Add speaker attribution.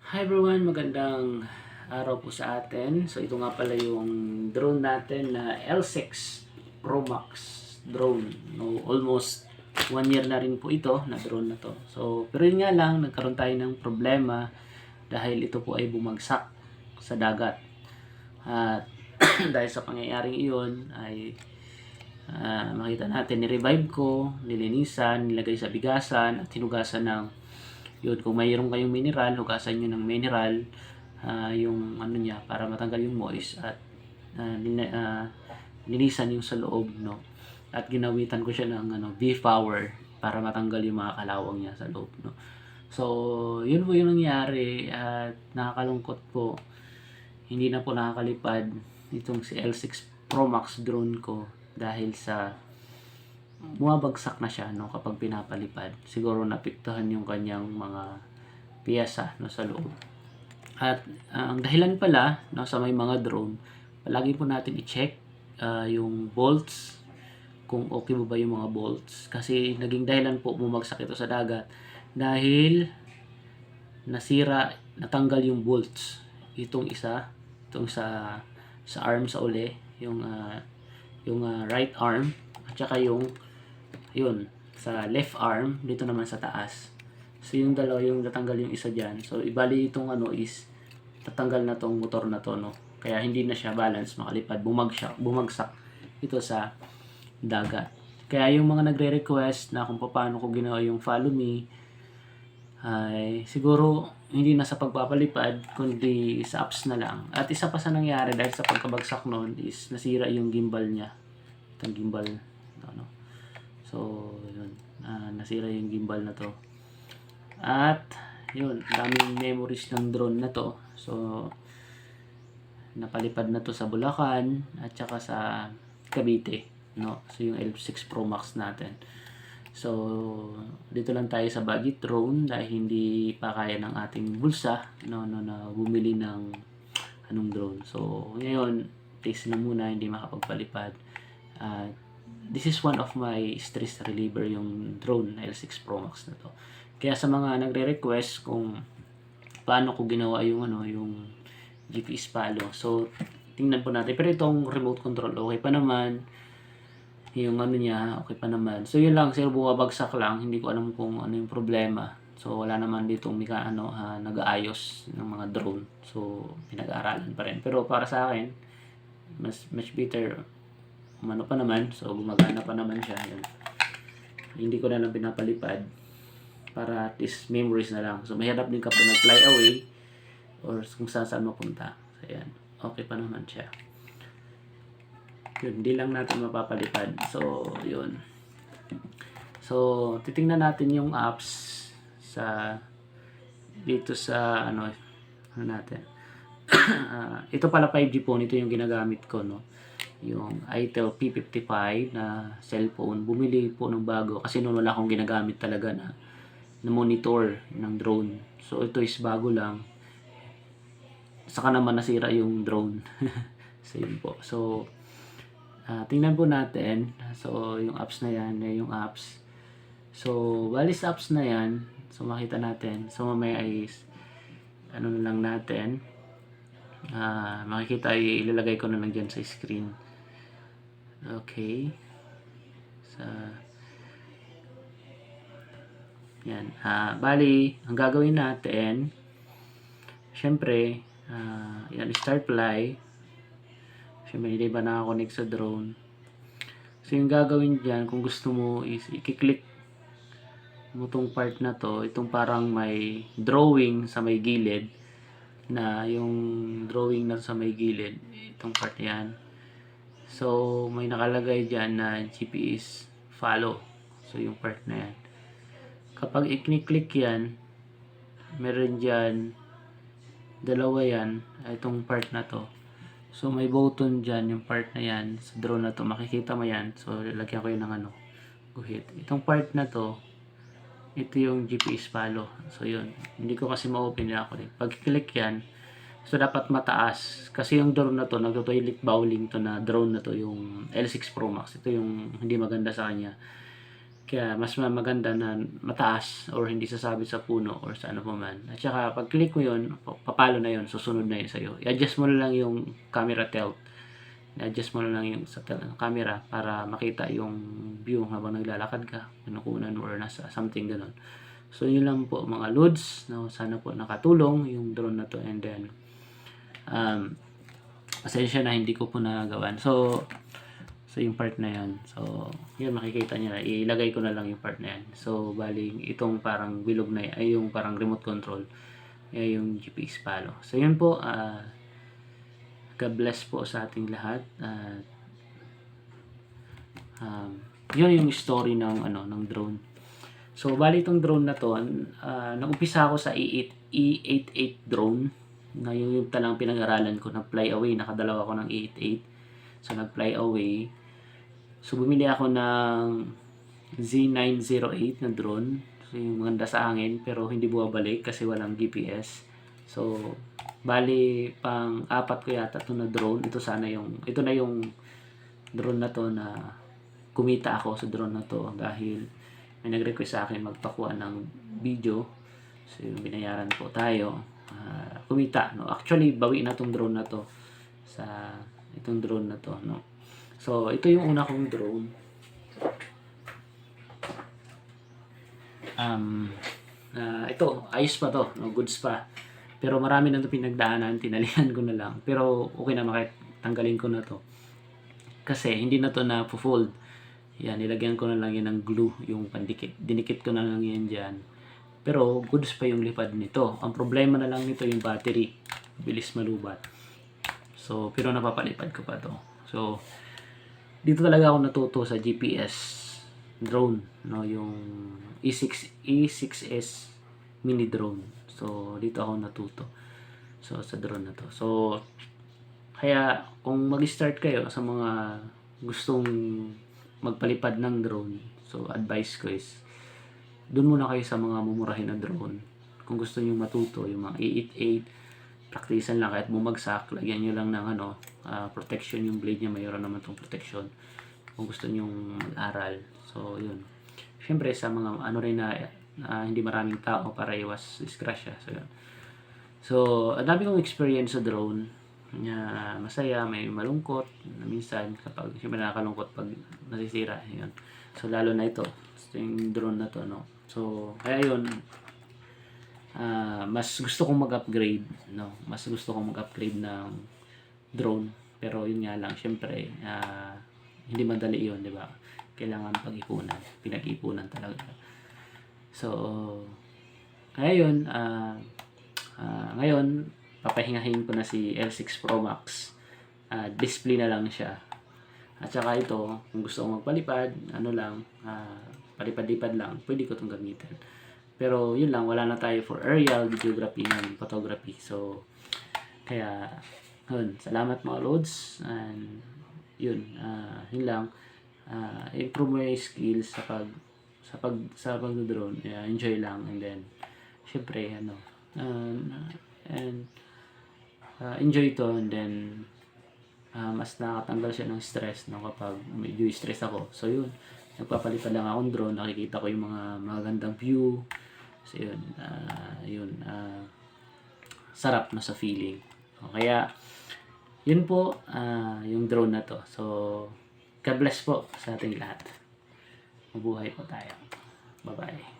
Speaker 1: Hi everyone, magandang araw po sa atin. So ito nga pala yung drone natin na L6 Pro Max drone. No, almost 1 year na rin po ito na drone na to. So pero yun nga lang, nagkaroon tayo ng problema dahil ito po ay bumagsak sa dagat. At dahil sa pangyayaring iyon ay makita natin, ni-revive ko, nilinisan, nilagay sa bigasan at hinugasan ng yun. Kung mayroon kayong mineral, hugasan nyo ng mineral yung ano niya para matanggal yung moist at linisan yung sa loob, no. At ginawitan ko siya ng V-Power para matanggal yung mga kalawang niya sa loob, no. So yun po yung nangyari at nakakalungkot po, hindi na po nakakalipad itong si L6 Pro Max drone ko dahil sa bumabagsak na siya, no, kapag pinapalipad. Siguro napiktuhan yung kanyang mga piyesa, no, sa loob. At ang dahilan pala, no, sa may mga drone, palagi po natin i-check yung bolts, kung okay ba yung mga bolts. Kasi naging dahilan po bumagsak ito sa dagat dahil natanggal yung bolts. Itong sa arm sa uli, yung right arm at saka yung yun sa left arm dito naman sa taas. So yung dalawa yung natanggal yung isa diyan. So ibali itong is tatanggal na tong motor na to, no. Kaya hindi na siya balance makalipad, bumagsak ito sa dagat. Kaya yung mga nagre-request na kung paano ko ginawa yung follow me ay siguro hindi na sa pagpapalipad kundi sa apps na lang. At isa pa sa nangyari dahil sa pagkabagsak noon is nasira yung gimbal niya. Itong gimbal, no. So yun, nasira yung gimbal na to. At yun, daming memories ng drone na to. So napalipad na to sa Bulacan at saka sa Cavite, no. So yung L6 Pro Max natin. So dito lang tayo sa budget drone dahil hindi pa kaya ng ating bulsa, no, na bumili ng anong drone. So ngayon, taste na muna, hindi makapagpalipad. This is one of my stress reliever, yung drone na L6 Pro Max na to. Kaya sa mga nagre-request kung paano ko ginawa yung GPS follow. So tingnan po natin. Pero itong remote control okay pa naman. Yung niya okay pa naman. So yun lang, sir, bumabagsak lang. Hindi ko alam kung ano yung problema. So wala naman dito nag-aayos ng mga drone. So pinag-aaralan pa rin. Pero para sa akin, much better pa naman. So gumagana pa naman siya. Yun. Hindi ko na lang pinapalipad para at least memories na lang. So mahirap din kapag nag-fly away or kung saan mapunta. So yan, okay pa naman siya. Yun, hindi lang natin mapapalipad. So yun. So titingnan natin yung apps sa dito sa natin. Ito pala 5G phone, ito yung ginagamit ko, no. Yung Itel P55 na cellphone. Bumili po ng bago kasi noon wala akong ginagamit talaga na monitor ng drone. So ito is bago lang. Saka naman nasira yung drone. So yun po. So tingnan po natin. So yung apps na yan, yung apps. So bali sa apps na yan, so makita natin. So mamaya ay na lang natin. Makikita ay ilalagay ko na lang dyan sa screen. Okay. Yan. Bali, ang gagawin natin, syempre, yan, start fly. Syempre, hindi ba nakakonect sa drone? So, yung gagawin dyan, kung gusto mo is, i-click mo tong part na to, itong parang may drawing sa may gilid, na yung drawing na sa may gilid, itong part yan. So, may nakalagay dyan na GPS follow. So, yung part na yan. Kapag i-click yan, meron dyan, dalawa yan, itong part na to. So, may button dyan, yung part na yan, sa drone na to, makikita mo yan. So, lagyan ko yun ng guhit. Itong part na to, ito yung GPS follow. So, yun. Hindi ko kasi ma-open na ako. Pag-click yan, so dapat mataas. Kasi yung drone na to, nagto-toilet bowling to na drone na to, yung L6 Pro Max. Ito yung hindi maganda sa kanya. Kaya mas maganda na mataas or hindi sasabit sa puno or sa ano pa man. At saka pag click mo yun, papalo na yun, susunod na yun sa'yo. I-adjust mo na lang yung camera tilt. I-adjust mo na lang yung sa camera para makita yung view habang naglalakad ka, pinukunan or nasa something ganun. So yun lang po mga loads. No? Sana po nakatulong yung drone na to, and then pasensya na hindi ko po nagawan. So yung part na yan. So, yun makikita niyo na. Ilagay ko na lang yung part na yan. So, bali itong parang bilog na yan, ay yung parang remote control. Ay yung GPS palo. So, yun po. God bless po sa ating lahat. Yun yung story ng ng drone. So, bali itong drone na to, nag-umpisa ako sa E88 drone. Ngayon yung talang pinag-aralan ko, nag-fly away. Nakadalawa ako ng E88. So, nag-fly away. So, bumili ako ng Z908 na drone. So, yung maganda sa hangin, pero hindi bumabalik kasi walang GPS. So, bali, pang-apat ko yata ito na drone. Ito na yung drone na to na kumita ako sa drone na to dahil may nag-request sa akin magpakuha ng video. So, yung binayaran po tayo. Kumita, no? Actually, bawi na tong drone na to sa itong drone na to, no? So, ito yung una kong drone. Ito, ayos pa to, no? Goods pa. Pero marami na ito pinagdaanan, tinalihan ko na lang. Pero okay na, tanggalin ko na to. Kasi hindi na to na fold. Yan, nilagyan ko na lang yan ng glue, yung pandikit. Dinikit ko na lang yan dyan. Pero goods pa yung lipad nito. Ang problema na lang nito yung battery. Bilis malubat. So, pero napapalipad ko pa to. So, dito talaga ako natuto sa GPS drone, no, yung E6S mini drone. So dito ako natuto sa drone na to. So kaya kung mag-start kayo sa mga gustong magpalipad ng drone, so advice ko is doon muna kayo sa mga mumurahin na drone. Kung gusto niyo matuto yung mga E88, praktisan lang kahit bumagsak, lagyan nyo lang ng protection yung blade niya, mayroon naman tong protection kung gusto nyo mag-aral. So yun, syempre sa mga rin na hindi maraming tao para iwas disgrasya. So yun, so ang dami kong experience sa drone, masaya, may malungkot minsan kapag syempre nakakalungkot pag nasisira yun. So lalo na ito yung drone na to, no. So kaya yun, mas gusto kong mag-upgrade, no? Mas gusto kong mag-upgrade ng drone. Pero yun nga lang, syempre, hindi madali yun, di ba? Kailangan pag-ipunan, pinag-ipunan talaga. So, kaya yun, ngayon, papahingahin ko na si L6 Pro Max. Display na lang siya. At saka ito, kung gusto kong magpalipad, palipad-lipad lang, pwede ko itong gamitin. Pero yun lang, wala na tayo for aerial, videography, and photography. So, kaya, yun, salamat mga loads. And yun, yun lang. Improve mo yung skills sa pag-drone. Enjoy lang. And then, syempre, enjoy to. And then, mas nakatanggal siya ng stress, no, kapag medyo stress ako. So, yun, nagpapalipad lang akong drone, nakikita ko yung mga magandang view. So yun, sarap na sa feeling. So, kaya yun po yung drone na to. So God bless po sa ating lahat. Mabuhay po tayo. Bye bye.